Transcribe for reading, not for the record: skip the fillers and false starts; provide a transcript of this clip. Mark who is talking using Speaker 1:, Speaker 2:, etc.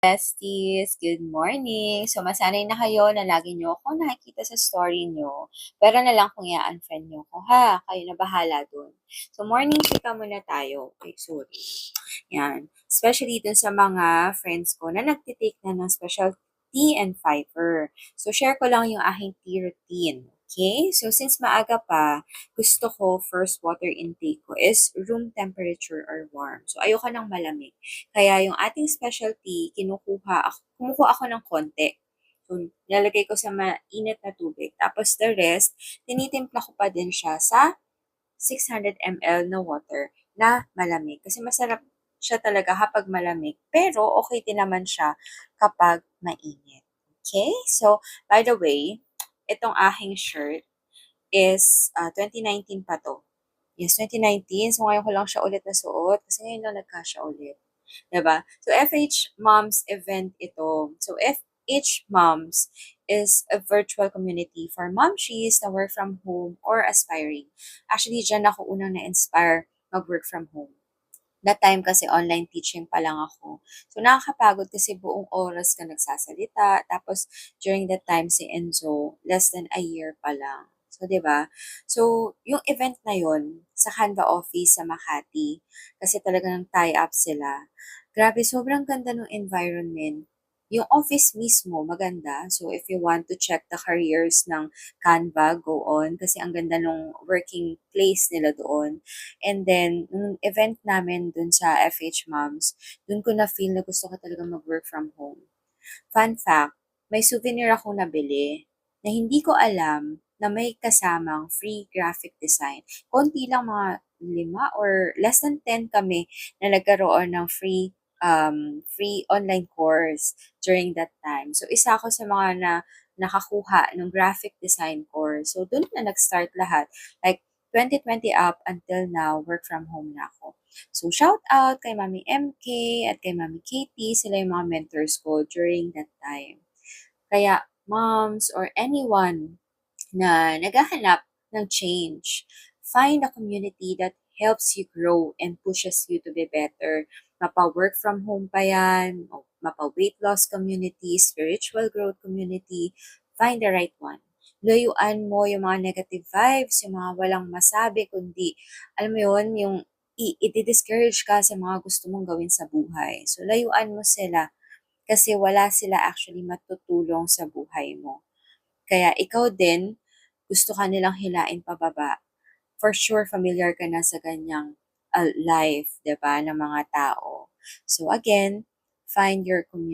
Speaker 1: Besties, good morning. So, masanay na kayo na lagi nyo ako nakikita sa story nyo. Pero na lang kung i-unfriend nyo ko, ha? Kayo na bahala dun. So, morning chika muna tayo. Okay, sorry. Yan. Especially dun sa mga friends ko na nagtitake na ng special tea and fiber. So, share ko lang yung aking tea routine. Okay? So, since maaga pa, gusto ko first water intake ko is room temperature or warm. So, ayoko ng malamig. Kaya yung ating specialty, kumukuha ako ng konti. So, nilalagay ko sa mainit na tubig. Tapos the rest, tinitimpla ko pa din siya sa 600 ml na water na malamig. Kasi masarap siya talaga kapag malamig. Pero okay din naman siya kapag mainit. Okay? So, by the way, itong aking shirt is 2019 pa to. Yes, 2019. So, ngayon ko lang siya ulit nasuot kasi ngayon lang nagkasya ulit. Diba? So, FH Moms event ito. So, FH Moms is a virtual community for momshies na work from home or aspiring. Actually, dyan ako unang na-inspire mag-work from home. That time kasi online teaching pa lang ako. So, nakakapagod kasi buong oras ka nagsasalita. Tapos, during that time, si Enzo, less than a year pa lang. So, 'di ba? So, yung event na yon sa Canva office sa Makati, kasi talagang tie-up sila. Grabe, sobrang ganda ng environment. Yung office mismo, maganda. So, if you want to check the careers ng Canva, go on. Kasi ang ganda ng working place nila doon. And then, nung event namin dun sa FH Moms, dun ko na-feel na gusto ko talaga mag-work from home. Fun fact, may souvenir ako nabili na hindi ko alam na may kasamang free graphic design. Konti lang, mga 5 or less than 10 kami na nagkaroon ng free online course during that time. So, isa ako sa mga nakakuha ng graphic design course. So, doon na nag-start lahat. Like, 2020 up until now, work from home na ako. So, shout out kay Mami MK at kay Mami Katie. Sila yung mga mentors ko during that time. Kaya, moms or anyone na naghahanap ng change, find a community that helps you grow and pushes you to be better. Mapa-work from home pa yan, o mapa-weight loss community, spiritual growth community, find the right one. Layuan mo yung mga negative vibes, yung mga walang masabi, kundi, alam mo yun, yung i-discourage ka sa mga gusto mong gawin sa buhay. So, layuan mo sila kasi wala sila actually matutulong sa buhay mo. Kaya ikaw din, gusto ka nilang hilain pababa. For sure, familiar ka na sa ganyang life, 'di ba, ng mga tao. So again, find your community.